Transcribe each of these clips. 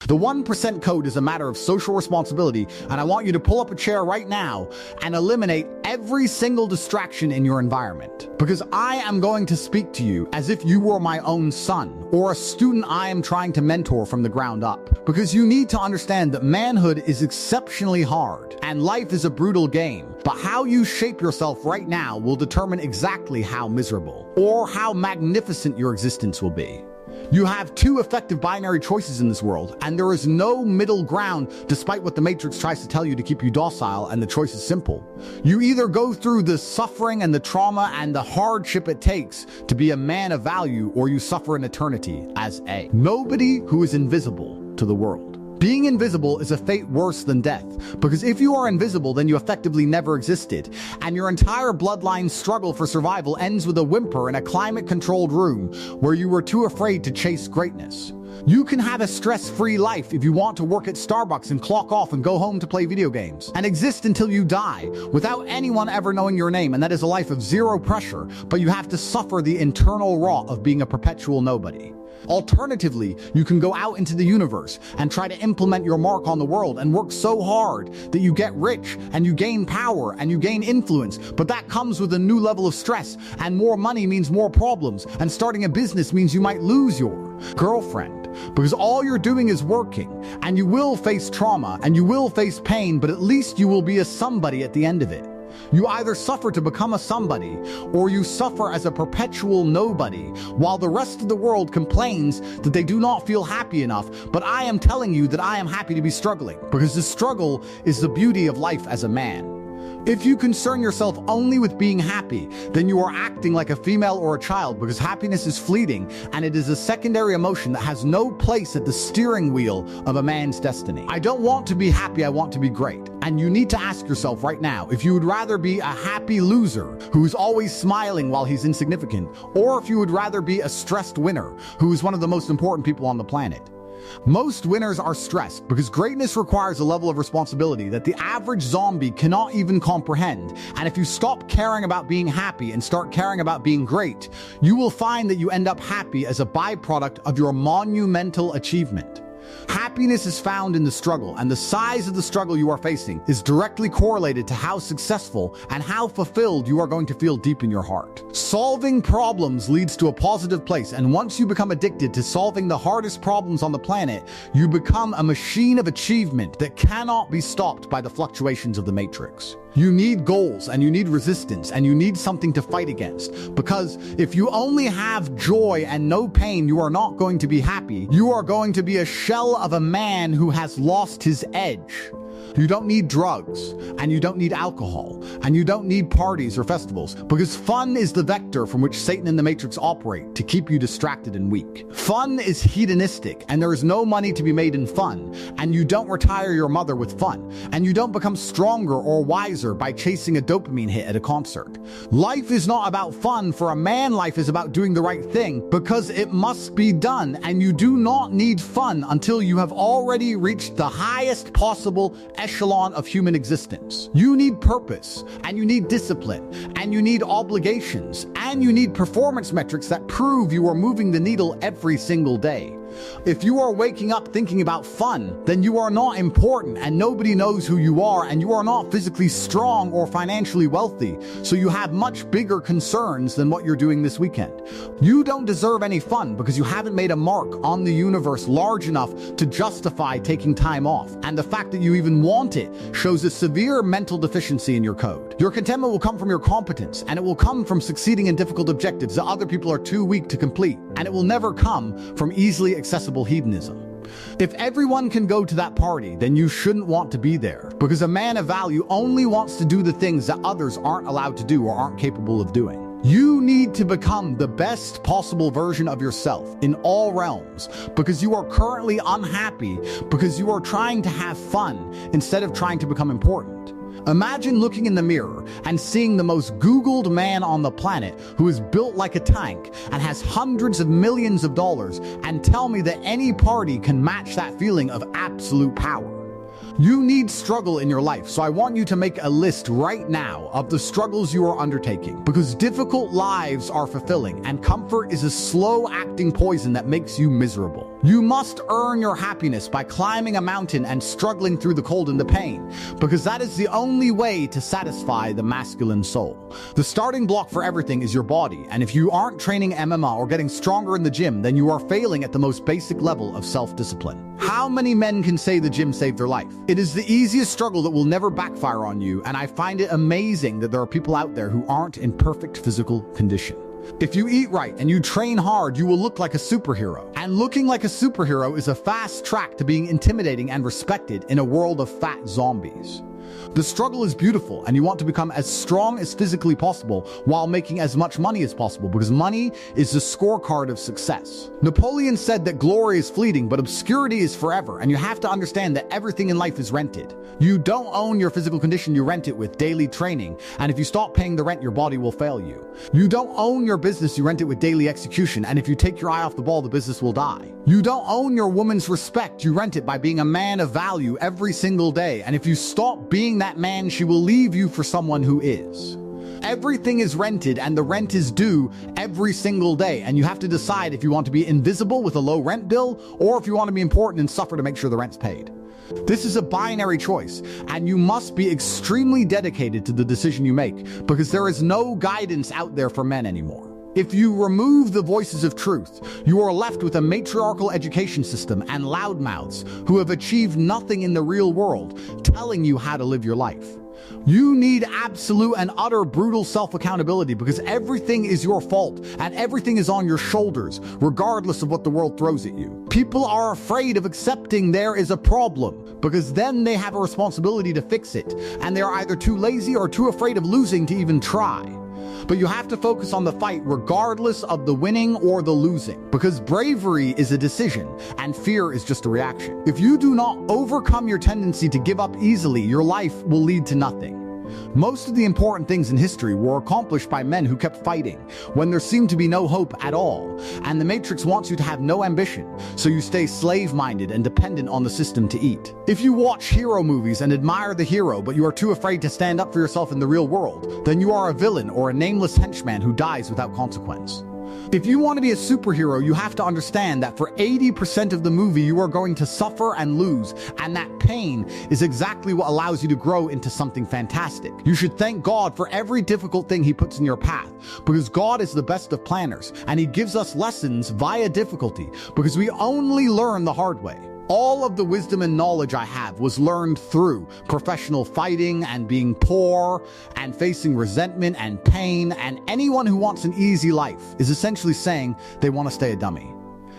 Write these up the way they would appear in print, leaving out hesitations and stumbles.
The 1% code is a matter of social responsibility, and I want you to pull up a chair right now and eliminate every single distraction in your environment. Because I am going to speak to you as if you were my own son, or a student I am trying to mentor from the ground up. Because you need to understand that manhood is exceptionally hard, and life is a brutal game. But how you shape yourself right now will determine exactly how miserable, or how magnificent your existence will be. You have two effective binary choices in this world, and there is no middle ground despite what the Matrix tries to tell you to keep you docile, and the choice is simple. You either go through the suffering and the trauma and the hardship it takes to be a man of value, or you suffer an eternity as a nobody who is invisible to the world. Being invisible is a fate worse than death, because if you are invisible, then you effectively never existed, and your entire bloodline's struggle for survival ends with a whimper in a climate-controlled room where you were too afraid to chase greatness. You can have a stress-free life if you want to work at Starbucks and clock off and go home to play video games, and exist until you die without anyone ever knowing your name, and that is a life of zero pressure, but you have to suffer the internal rot of being a perpetual nobody. Alternatively, you can go out into the universe and try to implement your mark on the world and work so hard that you get rich and you gain power and you gain influence, but that comes with a new level of stress, and more money means more problems, and starting a business means you might lose your girlfriend, because all you're doing is working, and you will face trauma and you will face pain, but at least you will be a somebody at the end of it. You either suffer to become a somebody, or you suffer as a perpetual nobody, while the rest of the world complains that they do not feel happy enough. But I am telling you that I am happy to be struggling, because the struggle is the beauty of life as a man. If you concern yourself only with being happy, then you are acting like a female or a child, because happiness is fleeting, and it is a secondary emotion that has no place at the steering wheel of a man's destiny. I don't want to be happy, I want to be great. And you need to ask yourself right now if you would rather be a happy loser who is always smiling while he's insignificant, or if you would rather be a stressed winner who is one of the most important people on the planet. Most winners are stressed because greatness requires a level of responsibility that the average zombie cannot even comprehend. And if you stop caring about being happy and start caring about being great, you will find that you end up happy as a byproduct of your monumental achievement. Happiness is found in the struggle, and the size of the struggle you are facing is directly correlated to how successful and how fulfilled you are going to feel deep in your heart. Solving problems leads to a positive place, and once you become addicted to solving the hardest problems on the planet, you become a machine of achievement that cannot be stopped by the fluctuations of the Matrix. You need goals, and you need resistance, and you need something to fight against. Because if you only have joy and no pain, you are not going to be happy. You are going to be a shell of a man who has lost his edge. You don't need drugs, and you don't need alcohol, and you don't need parties or festivals, because fun is the vector from which Satan and the Matrix operate to keep you distracted and weak. Fun is hedonistic, and there is no money to be made in fun, and you don't retire your mother with fun, and you don't become stronger or wiser by chasing a dopamine hit at a concert. Life is not about fun. For a man, life is about doing the right thing, because it must be done, and you do not need fun until you have already reached the highest possible echelon of human existence. You need purpose, and you need discipline, and you need obligations, and you need performance metrics that prove you are moving the needle every single day. If you are waking up thinking about fun, then you are not important, and nobody knows who you are, and you are not physically strong or financially wealthy, so you have much bigger concerns than what you're doing this weekend. You don't deserve any fun because you haven't made a mark on the universe large enough to justify taking time off, and the fact that you even want it shows a severe mental deficiency in your code. Your contentment will come from your competence, and it will come from succeeding in difficult objectives that other people are too weak to complete, and it will never come from easily accessible hedonism. If everyone can go to that party, then you shouldn't want to be there, because a man of value only wants to do the things that others aren't allowed to do or aren't capable of doing. You need to become the best possible version of yourself in all realms, because you are currently unhappy because you are trying to have fun instead of trying to become important. Imagine looking in the mirror and seeing the most Googled man on the planet who is built like a tank and has hundreds of millions of dollars, and tell me that any party can match that feeling of absolute power. You need struggle in your life, so I want you to make a list right now of the struggles you are undertaking, because difficult lives are fulfilling, and comfort is a slow-acting poison that makes you miserable. You must earn your happiness by climbing a mountain and struggling through the cold and the pain, because that is the only way to satisfy the masculine soul. The starting block for everything is your body, and if you aren't training MMA or getting stronger in the gym, then you are failing at the most basic level of self-discipline. How many men can say the gym saved their life? It is the easiest struggle that will never backfire on you, and I find it amazing that there are people out there who aren't in perfect physical condition. If you eat right and you train hard, you will look like a superhero. And looking like a superhero is a fast track to being intimidating and respected in a world of fat zombies. The struggle is beautiful, and you want to become as strong as physically possible while making as much money as possible, because money is the scorecard of success. Napoleon said that glory is fleeting, but obscurity is forever, and you have to understand that everything in life is rented. You don't own your physical condition, you rent it with daily training, and if you stop paying the rent, your body will fail you. You don't own your business, you rent it with daily execution, and if you take your eye off the ball, the business will die. You don't own your woman's respect, you rent it by being a man of value every single day, and if you stop being that man, she will leave you for someone who is. Everything is rented, and the rent is due every single day, and you have to decide if you want to be invisible with a low rent bill or if you want to be important and suffer to make sure the rent's paid. This is a binary choice, and you must be extremely dedicated to the decision you make, because there is no guidance out there for men anymore. If you remove the voices of truth, you are left with a matriarchal education system and loudmouths who have achieved nothing in the real world, telling you how to live your life. You need absolute and utter brutal self-accountability, because everything is your fault and everything is on your shoulders, regardless of what the world throws at you. People are afraid of accepting there is a problem, because then they have a responsibility to fix it, and they are either too lazy or too afraid of losing to even try. But you have to focus on the fight regardless of the winning or the losing, because bravery is a decision and fear is just a reaction. If you do not overcome your tendency to give up easily, your life will lead to nothing. Most of the important things in history were accomplished by men who kept fighting when there seemed to be no hope at all, and the Matrix wants you to have no ambition, so you stay slave-minded and dependent on the system to eat. If you watch hero movies and admire the hero, but you are too afraid to stand up for yourself in the real world, then you are a villain or a nameless henchman who dies without consequence. If you want to be a superhero, you have to understand that for 80% of the movie you are going to suffer and lose, and that pain is exactly what allows you to grow into something fantastic. You should thank God for every difficult thing He puts in your path, because God is the best of planners, and He gives us lessons via difficulty, because we only learn the hard way. All of the wisdom and knowledge I have was learned through professional fighting and being poor and facing resentment and pain, and anyone who wants an easy life is essentially saying they want to stay a dummy.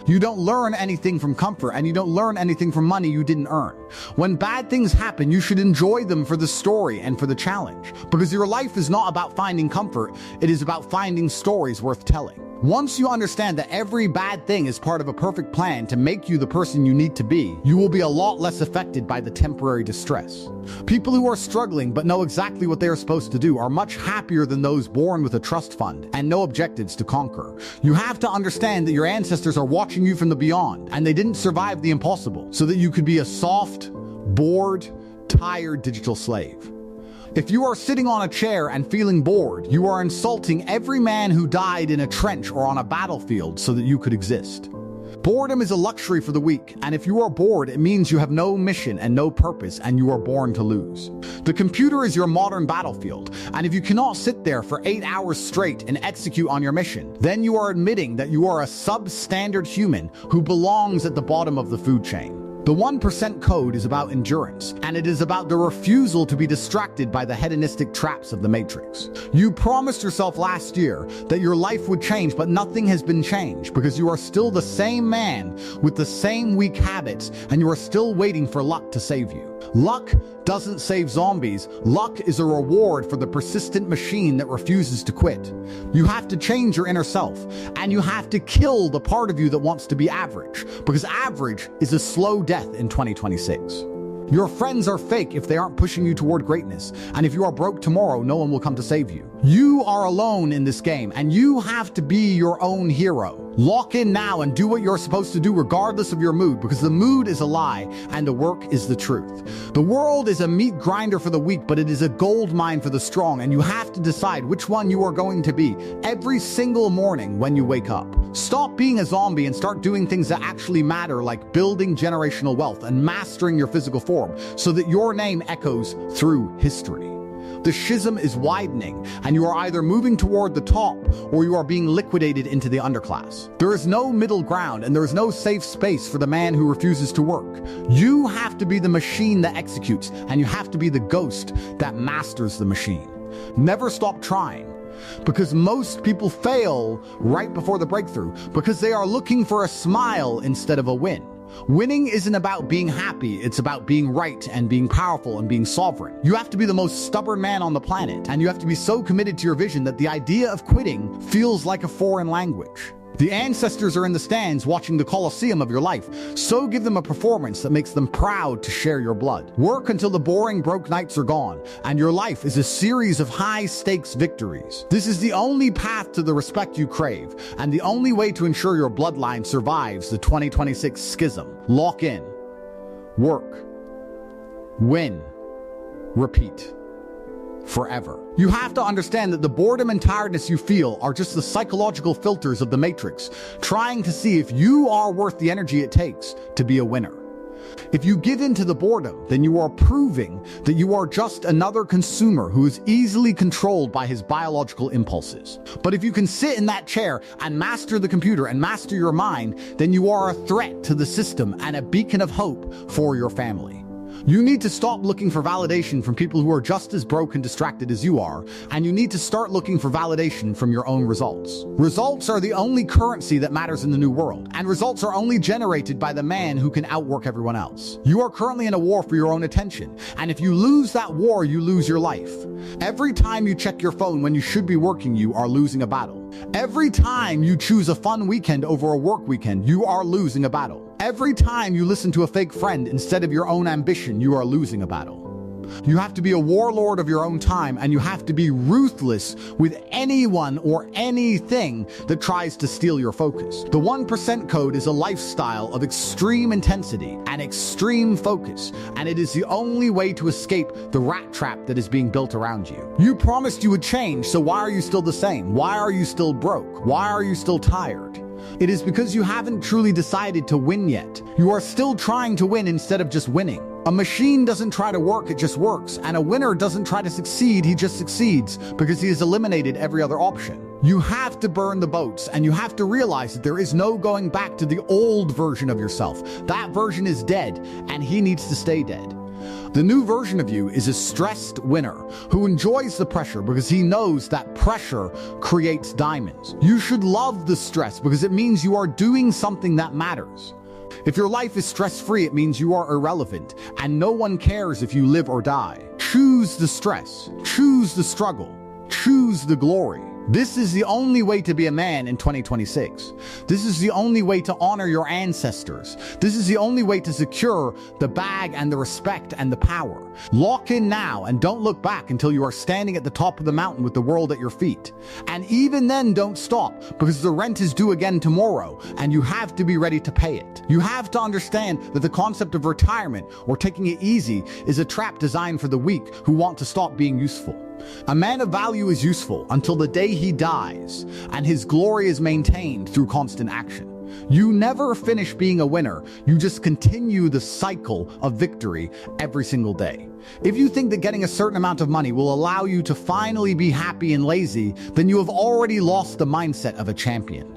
You don't learn anything from comfort, and you don't learn anything from money you didn't earn. When bad things happen, you should enjoy them for the story and for the challenge, because your life is not about finding comfort, it is about finding stories worth telling. Once you understand that every bad thing is part of a perfect plan to make you the person you need to be, you will be a lot less affected by the temporary distress. People who are struggling but know exactly what they are supposed to do are much happier than those born with a trust fund and no objectives to conquer. You have to understand that your ancestors are watching you from the beyond, and they didn't survive the impossible so that you could be a soft, bored, tired digital slave. If you are sitting on a chair and feeling bored, you are insulting every man who died in a trench or on a battlefield so that you could exist. Boredom is a luxury for the weak, and if you are bored, it means you have no mission and no purpose, and you are born to lose. The computer is your modern battlefield, and if you cannot sit there for 8 hours straight and execute on your mission, then you are admitting that you are a substandard human who belongs at the bottom of the food chain. The 1% code is about endurance, and it is about the refusal to be distracted by the hedonistic traps of the Matrix. You promised yourself last year that your life would change, but nothing has been changed, because you are still the same man with the same weak habits, and you are still waiting for luck to save you. Luck doesn't save zombies. Luck is a reward for the persistent machine that refuses to quit. You have to change your inner self, and you have to kill the part of you that wants to be average, because average is a slow death in 2026. Your friends are fake if they aren't pushing you toward greatness, and if you are broke tomorrow, no one will come to save you. You are alone in this game, and you have to be your own hero. Lock in now and do what you're supposed to do regardless of your mood, because the mood is a lie and the work is the truth. The world is a meat grinder for the weak, but it is a gold mine for the strong, and you have to decide which one you are going to be every single morning when you wake up. Stop being a zombie and start doing things that actually matter, like building generational wealth and mastering your physical form so that your name echoes through history. The schism is widening, and you are either moving toward the top or you are being liquidated into the underclass. There is no middle ground, and there is no safe space for the man who refuses to work. You have to be the machine that executes, and you have to be the ghost that masters the machine. Never stop trying, because most people fail right before the breakthrough, because they are looking for a smile instead of a win. Winning isn't about being happy, it's about being right and being powerful and being sovereign. You have to be the most stubborn man on the planet, and you have to be so committed to your vision that the idea of quitting feels like a foreign language. The ancestors are in the stands watching the Colosseum of your life, so give them a performance that makes them proud to share your blood. Work until the boring, broke nights are gone, and your life is a series of high-stakes victories. This is the only path to the respect you crave, and the only way to ensure your bloodline survives the 2026 schism. Lock in. Work. Win. Repeat. Forever. You have to understand that the boredom and tiredness you feel are just the psychological filters of the matrix, trying to see if you are worth the energy it takes to be a winner. If you give in to the boredom, then you are proving that you are just another consumer who is easily controlled by his biological impulses. But if you can sit in that chair and master the computer and master your mind, then you are a threat to the system and a beacon of hope for your family. You need to stop looking for validation from people who are just as broke and distracted as you are, and you need to start looking for validation from your own results. Results are the only currency that matters in the new world, and results are only generated by the man who can outwork everyone else. You are currently in a war for your own attention, and if you lose that war, you lose your life. Every time you check your phone when you should be working, you are losing a battle. Every time you choose a fun weekend over a work weekend, you are losing a battle. Every time you listen to a fake friend instead of your own ambition, you are losing a battle. You have to be a warlord of your own time, and you have to be ruthless with anyone or anything that tries to steal your focus. The 1% code is a lifestyle of extreme intensity and extreme focus, and it is the only way to escape the rat trap that is being built around you. You promised you would change, so why are you still the same? Why are you still broke? Why are you still tired? It is because you haven't truly decided to win yet. You are still trying to win instead of just winning. A machine doesn't try to work, it just works. And a winner doesn't try to succeed, he just succeeds because he has eliminated every other option. You have to burn the boats, and you have to realize that there is no going back to the old version of yourself. That version is dead, and he needs to stay dead. The new version of you is a stressed winner who enjoys the pressure because he knows that pressure creates diamonds. You should love the stress because it means you are doing something that matters. If your life is stress-free, it means you are irrelevant, and no one cares if you live or die. Choose the stress, choose the struggle, choose the glory. This is the only way to be a man in 2026. This is the only way to honor your ancestors. This is the only way to secure the bag and the respect and the power. Lock in now and don't look back until you are standing at the top of the mountain with the world at your feet. And even then, don't stop, because the rent is due again tomorrow, and you have to be ready to pay it. You have to understand that the concept of retirement or taking it easy is a trap designed for the weak who want to stop being useful. A man of value is useful until the day he dies, and his glory is maintained through constant action. You never finish being a winner, you just continue the cycle of victory every single day. If you think that getting a certain amount of money will allow you to finally be happy and lazy, then you have already lost the mindset of a champion.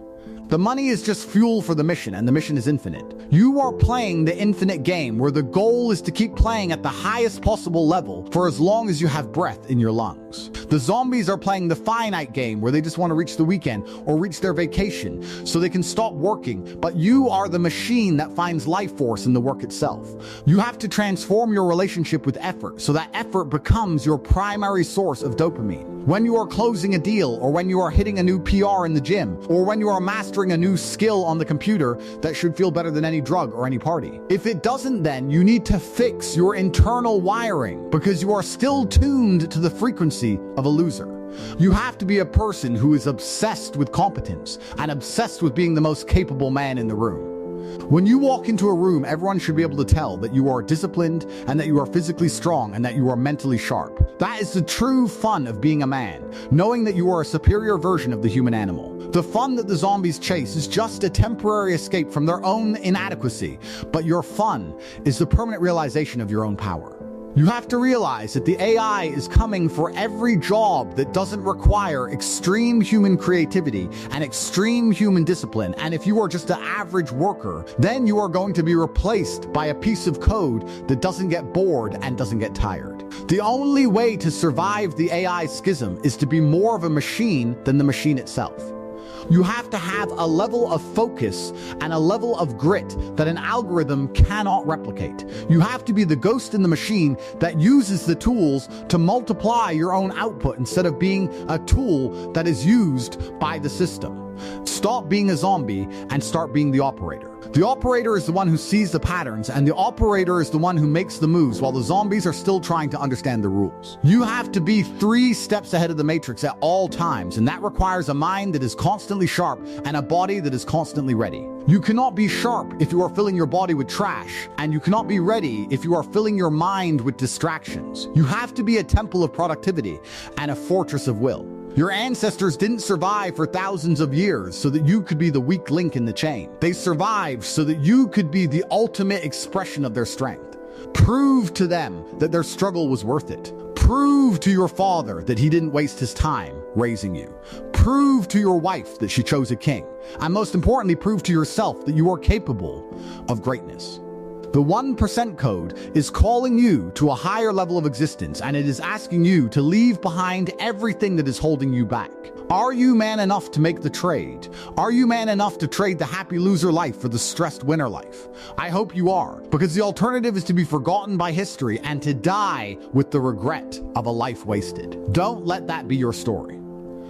The money is just fuel for the mission, and the mission is infinite. You are playing the infinite game where the goal is to keep playing at the highest possible level for as long as you have breath in your lungs. The zombies are playing the finite game where they just want to reach the weekend or reach their vacation so they can stop working, but you are the machine that finds life force in the work itself. You have to transform your relationship with effort so that effort becomes your primary source of dopamine. When you are closing a deal, or when you are hitting a new PR in the gym, or when you are mastering a new skill on the computer that should feel better than any drug or any party. If it doesn't, then you need to fix your internal wiring because you are still tuned to the frequency of a loser. You have to be a person who is obsessed with competence and obsessed with being the most capable man in the room. When you walk into a room, everyone should be able to tell that you are disciplined and that you are physically strong and that you are mentally sharp. That is the true fun of being a man, knowing that you are a superior version of the human animal. The fun that the zombies chase is just a temporary escape from their own inadequacy, but your fun is the permanent realization of your own power. You have to realize that the AI is coming for every job that doesn't require extreme human creativity and extreme human discipline. And if you are just an average worker, then you are going to be replaced by a piece of code that doesn't get bored and doesn't get tired. The only way to survive the AI schism is to be more of a machine than the machine itself. You have to have a level of focus and a level of grit that an algorithm cannot replicate. You have to be the ghost in the machine that uses the tools to multiply your own output instead of being a tool that is used by the system. Stop being a zombie and start being the operator. The operator is the one who sees the patterns, and the operator is the one who makes the moves while the zombies are still trying to understand the rules. You have to be 3 steps ahead of the matrix at all times, and that requires a mind that is constantly sharp and a body that is constantly ready. You cannot be sharp if you are filling your body with trash, and you cannot be ready if you are filling your mind with distractions. You have to be a temple of productivity and a fortress of will. Your ancestors didn't survive for thousands of years so that you could be the weak link in the chain. They survived so that you could be the ultimate expression of their strength. Prove to them that their struggle was worth it. Prove to your father that he didn't waste his time raising you. Prove to your wife that she chose a king. And most importantly, prove to yourself that you are capable of greatness. The 1% code is calling you to a higher level of existence, and it is asking you to leave behind everything that is holding you back. Are you man enough to make the trade? Are you man enough to trade the happy loser life for the stressed winner life? I hope you are, because the alternative is to be forgotten by history and to die with the regret of a life wasted. Don't let that be your story.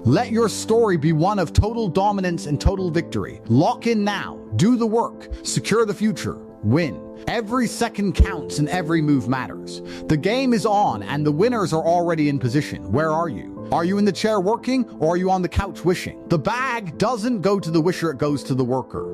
Let your story be one of total dominance and total victory. Lock in now, do the work, secure the future, win. Every second counts and every move matters. The game is on and the winners are already in position. Where are you? Are you in the chair working, or are you on the couch wishing? The bag doesn't go to the wisher, it goes to the worker.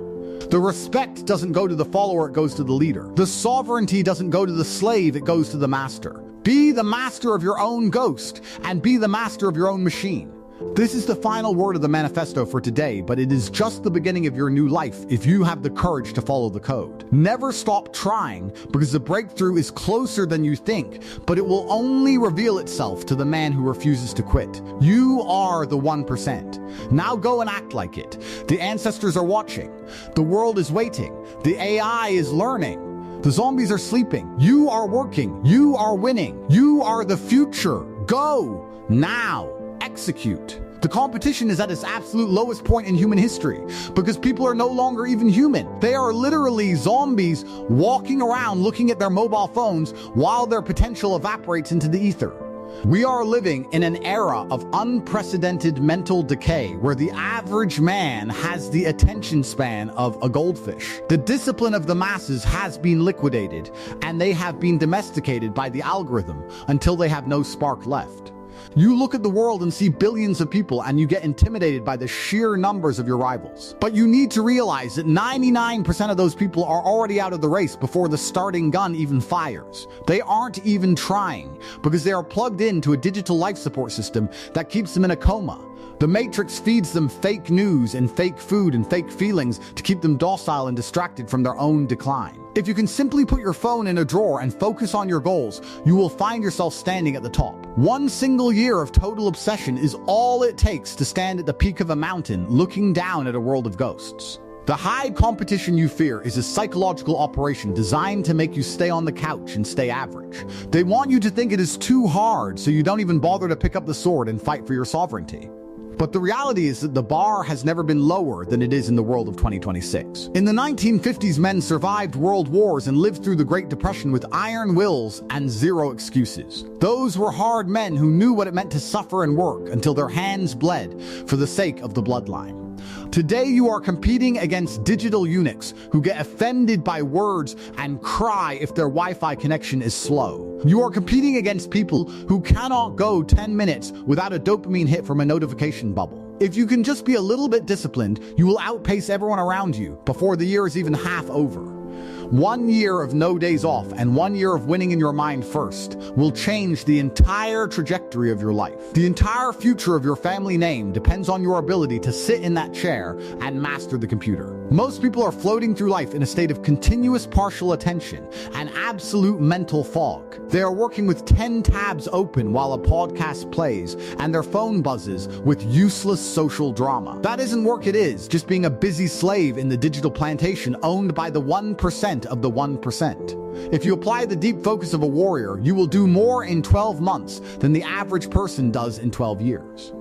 The respect doesn't go to the follower, it goes to the leader. The sovereignty doesn't go to the slave, it goes to the master. Be the master of your own ghost and be the master of your own machine. This is the final word of the manifesto for today, but it is just the beginning of your new life if you have the courage to follow the code. Never stop trying, because the breakthrough is closer than you think, but it will only reveal itself to the man who refuses to quit. You are the 1%. Now go and act like it. The ancestors are watching. The world is waiting. The AI is learning. The zombies are sleeping. You are working. You are winning. You are the future. Go now. Execute. The competition is at its absolute lowest point in human history because people are no longer even human. They are literally zombies walking around looking at their mobile phones while their potential evaporates into the ether. We are living in an era of unprecedented mental decay where the average man has the attention span of a goldfish. The discipline of the masses has been liquidated, and they have been domesticated by the algorithm until they have no spark left. You look at the world and see billions of people and you get intimidated by the sheer numbers of your rivals. But you need to realize that 99% of those people are already out of the race before the starting gun even fires. They aren't even trying because they are plugged into a digital life support system that keeps them in a coma. The Matrix feeds them fake news and fake food and fake feelings to keep them docile and distracted from their own decline. If you can simply put your phone in a drawer and focus on your goals, you will find yourself standing at the top. One single year of total obsession is all it takes to stand at the peak of a mountain looking down at a world of ghosts. The high competition you fear is a psychological operation designed to make you stay on the couch and stay average. They want you to think it is too hard so you don't even bother to pick up the sword and fight for your sovereignty. But the reality is that the bar has never been lower than it is in the world of 2026. In the 1950s, men survived world wars and lived through the Great Depression with iron wills and zero excuses. Those were hard men who knew what it meant to suffer and work until their hands bled for the sake of the bloodline. Today you are competing against digital eunuchs who get offended by words and cry if their Wi-Fi connection is slow. You are competing against people who cannot go 10 minutes without a dopamine hit from a notification bubble. If you can just be a little bit disciplined, you will outpace everyone around you before the year is even half over. 1 year of no days off and 1 year of winning in your mind first will change the entire trajectory of your life. The entire future of your family name depends on your ability to sit in that chair and master the computer. Most people are floating through life in a state of continuous partial attention and absolute mental fog. They are working with 10 tabs open while a podcast plays, and their phone buzzes with useless social drama. That isn't work, it is just being a busy slave in the digital plantation owned by the 1% of the 1%. If you apply the deep focus of a warrior, you will do more in 12 months than the average person does in 12 years.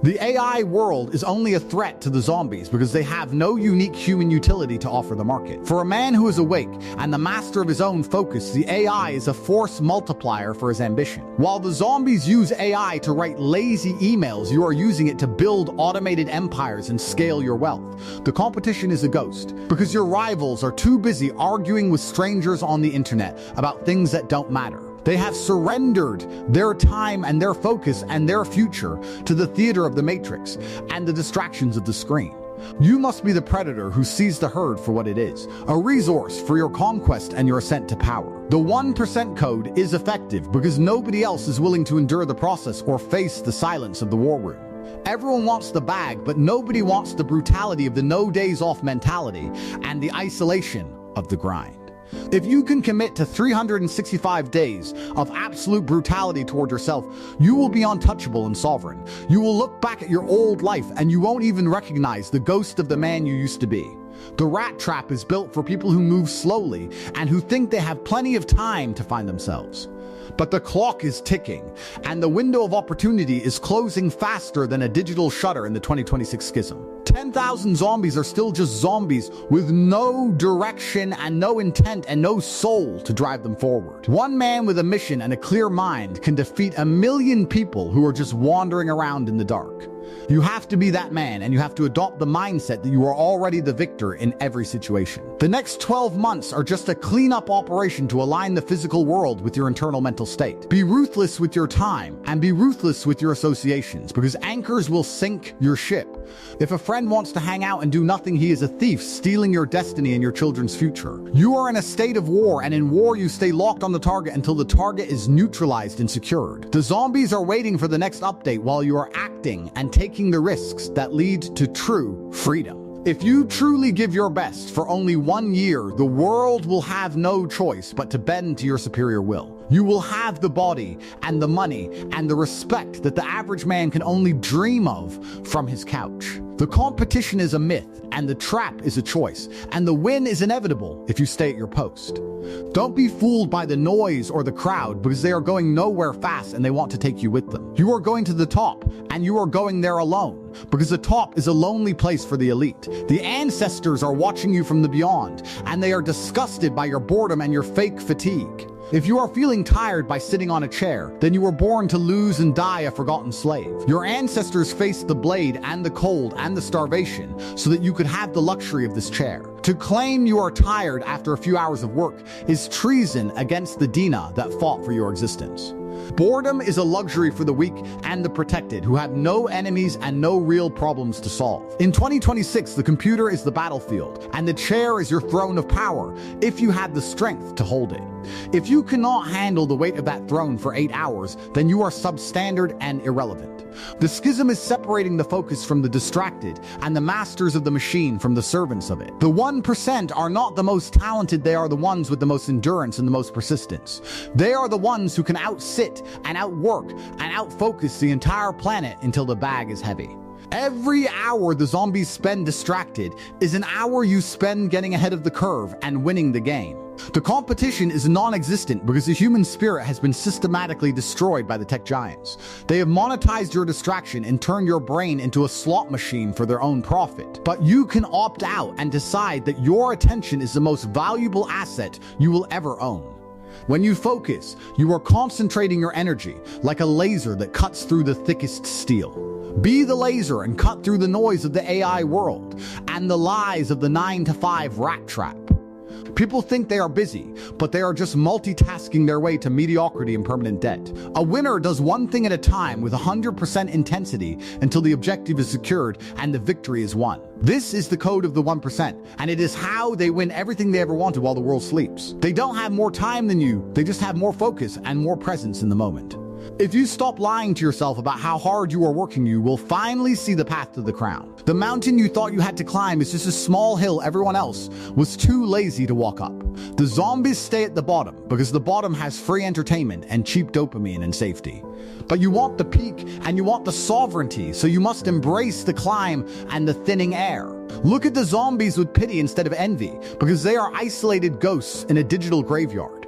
The AI world is only a threat to the zombies because they have no unique human utility to offer the market. For a man who is awake and the master of his own focus, the AI is a force multiplier for his ambition. While the zombies use AI to write lazy emails, you are using it to build automated empires and scale your wealth. The competition is a ghost because your rivals are too busy arguing with strangers on the internet about things that don't matter. They have surrendered their time and their focus and their future to the theater of the matrix and the distractions of the screen. You must be the predator who sees the herd for what it is, a resource for your conquest and your ascent to power. The 1% code is effective because nobody else is willing to endure the process or face the silence of the war room. Everyone wants the bag, but nobody wants the brutality of the no days off mentality and the isolation of the grind. If you can commit to 365 days of absolute brutality toward yourself, you will be untouchable and sovereign. You will look back at your old life and you won't even recognize the ghost of the man you used to be. The rat trap is built for people who move slowly and who think they have plenty of time to find themselves. But the clock is ticking, and the window of opportunity is closing faster than a digital shutter in the 2026 schism. 10,000 zombies are still just zombies with no direction and no intent and no soul to drive them forward. One man with a mission and a clear mind can defeat 1 million people who are just wandering around in the dark. You have to be that man, and you have to adopt the mindset that you are already the victor in every situation. The next 12 months are just a cleanup operation to align the physical world with your internal mental state. Be ruthless with your time and be ruthless with your associations, because anchors will sink your ship. If a friend wants to hang out and do nothing, he is a thief stealing your destiny and your children's future. You are in a state of war, and in war you stay locked on the target until the target is neutralized and secured. The zombies are waiting for the next update while you are acting and taking the risks that lead to true freedom. If you truly give your best for only 1 year, the world will have no choice but to bend to your superior will. You will have the body and the money and the respect that the average man can only dream of from his couch. The competition is a myth, and the trap is a choice, and the win is inevitable if you stay at your post. Don't be fooled by the noise or the crowd, because they are going nowhere fast and they want to take you with them. You are going to the top, and you are going there alone, because the top is a lonely place for the elite. The ancestors are watching you from the beyond, and they are disgusted by your boredom and your fake fatigue. If you are feeling tired by sitting on a chair, then you were born to lose and die a forgotten slave. Your ancestors faced the blade and the cold and the starvation so that you could have the luxury of this chair. To claim you are tired after a few hours of work is treason against the Dina that fought for your existence. Boredom is a luxury for the weak and the protected who have no enemies and no real problems to solve. In 2026, the computer is the battlefield, and the chair is your throne of power if you have the strength to hold it. If you cannot handle the weight of that throne for 8 hours, then you are substandard and irrelevant. The schism is separating the focus from the distracted and the masters of the machine from the servants of it. The 1% are not the most talented, they are the ones with the most endurance and the most persistence. They are the ones who can outsit and outwork and outfocus the entire planet until the bag is heavy. Every hour the zombies spend distracted is an hour you spend getting ahead of the curve and winning the game. The competition is non-existent because the human spirit has been systematically destroyed by the tech giants. They have monetized your distraction and turned your brain into a slot machine for their own profit. But you can opt out and decide that your attention is the most valuable asset you will ever own. When you focus, you are concentrating your energy like a laser that cuts through the thickest steel. Be the laser and cut through the noise of the AI world and the lies of the 9-to-5 rat trap. People think they are busy, but they are just multitasking their way to mediocrity and permanent debt. A winner does one thing at a time with 100% intensity until the objective is secured and the victory is won. This is the code of the 1%, and it is how they win everything they ever wanted while the world sleeps. They don't have more time than you, they just have more focus and more presence in the moment. If you stop lying to yourself about how hard you are working, you will finally see the path to the crown. The mountain you thought you had to climb is just a small hill everyone else was too lazy to walk up. The zombies stay at the bottom because the bottom has free entertainment and cheap dopamine and safety. But you want the peak and you want the sovereignty, so you must embrace the climb and the thinning air. Look at the zombies with pity instead of envy, because they are isolated ghosts in a digital graveyard.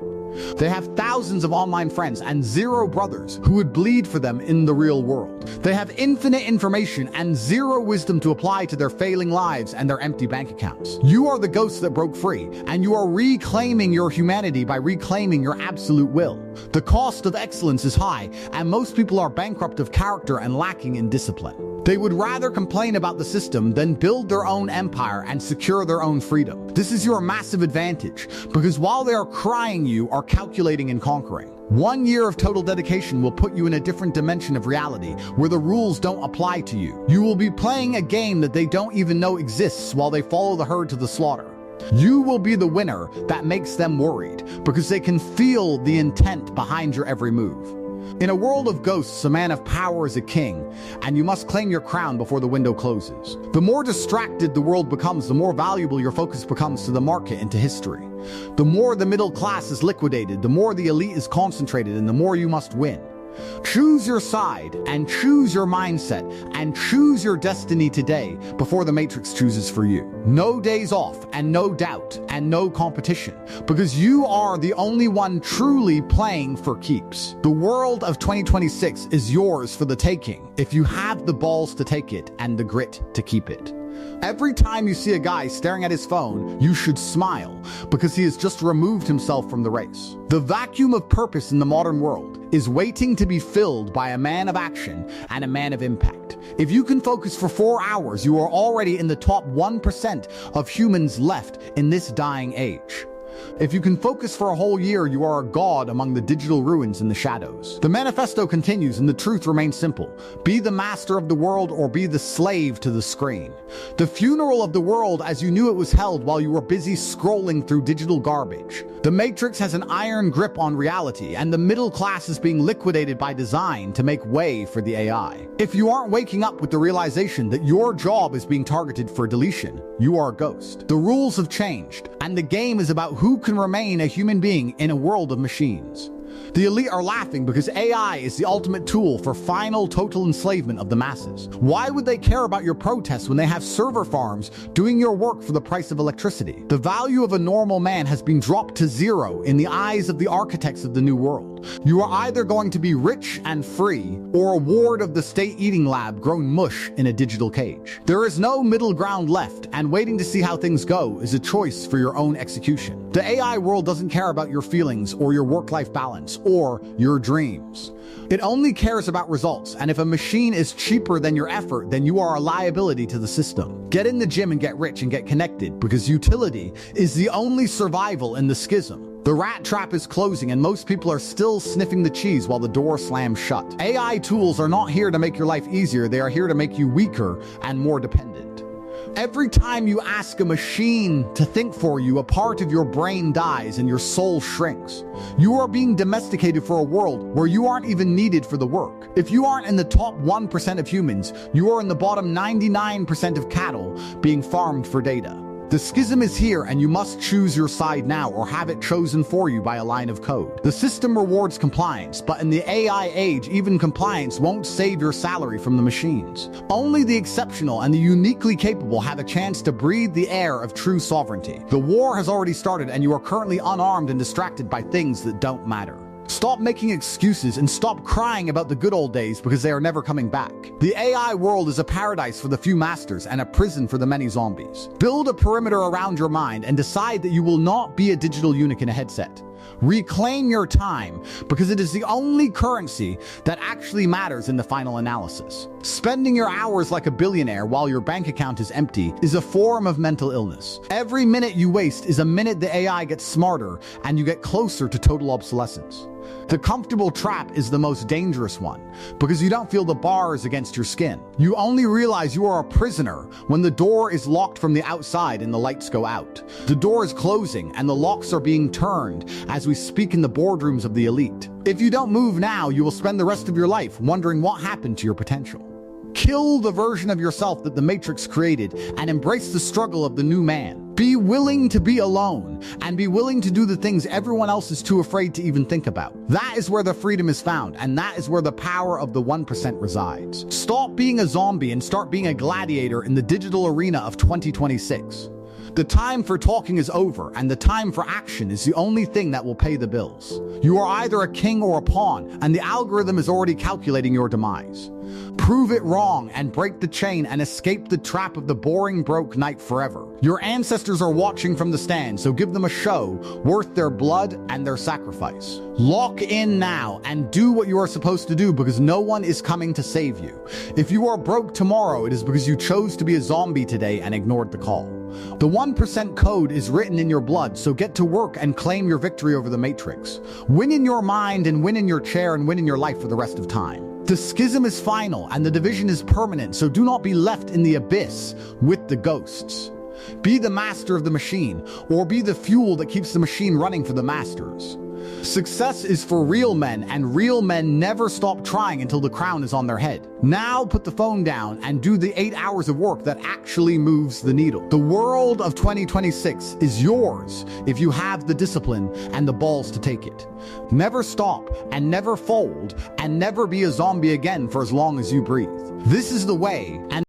They have thousands of online friends and 0 brothers who would bleed for them in the real world. They have infinite information and 0 wisdom to apply to their failing lives and their empty bank accounts. You are the ghost that broke free, and you are reclaiming your humanity by reclaiming your absolute will. The cost of excellence is high, and most people are bankrupt of character and lacking in discipline. They would rather complain about the system than build their own empire and secure their own freedom. This is your massive advantage, because while they are crying, you are calculating and conquering. 1 year of total dedication will put you in a different dimension of reality where the rules don't apply to you. You will be playing a game that they don't even know exists while they follow the herd to the slaughter. You will be the winner that makes them worried, because they can feel the intent behind your every move. In a world of ghosts, a man of power is a king, and you must claim your crown before the window closes. The more distracted the world becomes, the more valuable your focus becomes to the market and to history. The more the middle class is liquidated, the more the elite is concentrated, and the more you must win. Choose your side, and choose your mindset, and choose your destiny today before the Matrix chooses for you. No days off, and no doubt, and no competition, because you are the only one truly playing for keeps. The world of 2026 is yours for the taking if you have the balls to take it and the grit to keep it. Every time you see a guy staring at his phone, you should smile, because he has just removed himself from the race. The vacuum of purpose in the modern world is waiting to be filled by a man of action and a man of impact. If you can focus for 4 hours, you are already in the top 1% of humans left in this dying age. If you can focus for a whole year, you are a god among the digital ruins in the shadows. The manifesto continues, and the truth remains simple. Be the master of the world or be the slave to the screen. The funeral of the world as you knew it was held while you were busy scrolling through digital garbage. The Matrix has an iron grip on reality, and the middle class is being liquidated by design to make way for the AI. If you aren't waking up with the realization that your job is being targeted for deletion, you are a ghost. The rules have changed, and the game is about who can remain a human being in a world of machines. The elite are laughing because AI is the ultimate tool for final total enslavement of the masses. Why would they care about your protests when they have server farms doing your work for the price of electricity? The value of a normal man has been dropped to 0 in the eyes of the architects of the new world. You are either going to be rich and free, or a ward of the state eating lab grown mush in a digital cage. There is no middle ground left, and waiting to see how things go is a choice for your own execution. The AI world doesn't care about your feelings or your work-life balance or your dreams. It only cares about results, and if a machine is cheaper than your effort, then you are a liability to the system. Get in the gym and get rich and get connected, because utility is the only survival in the schism. The rat trap is closing, and most people are still sniffing the cheese while the door slams shut. AI tools are not here to make your life easier, they are here to make you weaker and more dependent. Every time you ask a machine to think for you, a part of your brain dies and your soul shrinks. You are being domesticated for a world where you aren't even needed for the work. If you aren't in the top 1% of humans, you are in the bottom 99% of cattle being farmed for data. The schism is here, and you must choose your side now or have it chosen for you by a line of code. The system rewards compliance, but in the AI age, even compliance won't save your salary from the machines. Only the exceptional and the uniquely capable have a chance to breathe the air of true sovereignty. The war has already started, and you are currently unarmed and distracted by things that don't matter. Stop making excuses and stop crying about the good old days, because they are never coming back. The AI world is a paradise for the few masters and a prison for the many zombies. Build a perimeter around your mind and decide that you will not be a digital eunuch in a headset. Reclaim your time, because it is the only currency that actually matters in the final analysis. Spending your hours like a billionaire while your bank account is empty is a form of mental illness. Every minute you waste is a minute the AI gets smarter and you get closer to total obsolescence. The comfortable trap is the most dangerous one, because you don't feel the bars against your skin. You only realize you are a prisoner when the door is locked from the outside and the lights go out. The door is closing and the locks are being turned as we speak in the boardrooms of the elite. If you don't move now, you will spend the rest of your life wondering what happened to your potential. Kill the version of yourself that the Matrix created and embrace the struggle of the new man. Be willing to be alone and be willing to do the things everyone else is too afraid to even think about. That is where the freedom is found, and that is where the power of the 1% resides. Stop being a zombie and start being a gladiator in the digital arena of 2026. The time for talking is over, and the time for action is the only thing that will pay the bills. You are either a king or a pawn, and the algorithm is already calculating your demise. Prove it wrong and break the chain and escape the trap of the boring broke knight forever. Your ancestors are watching from the stand, so give them a show worth their blood and their sacrifice. Lock in now and do what you are supposed to do, because no one is coming to save you. If you are broke tomorrow, it is because you chose to be a zombie today and ignored the call. The 1% code is written in your blood, so get to work and claim your victory over the Matrix. Win in your mind and win in your chair and win in your life for the rest of time. The schism is final and the division is permanent, so do not be left in the abyss with the ghosts. Be the master of the machine, or be the fuel that keeps the machine running for the masters. Success is for real men, and real men never stop trying until the crown is on their head. Now put the phone down and do the 8 hours of work that actually moves the needle. The world of 2026 is yours if you have the discipline and the balls to take it. Never stop and never fold and never be a zombie again for as long as you breathe. This is the way, and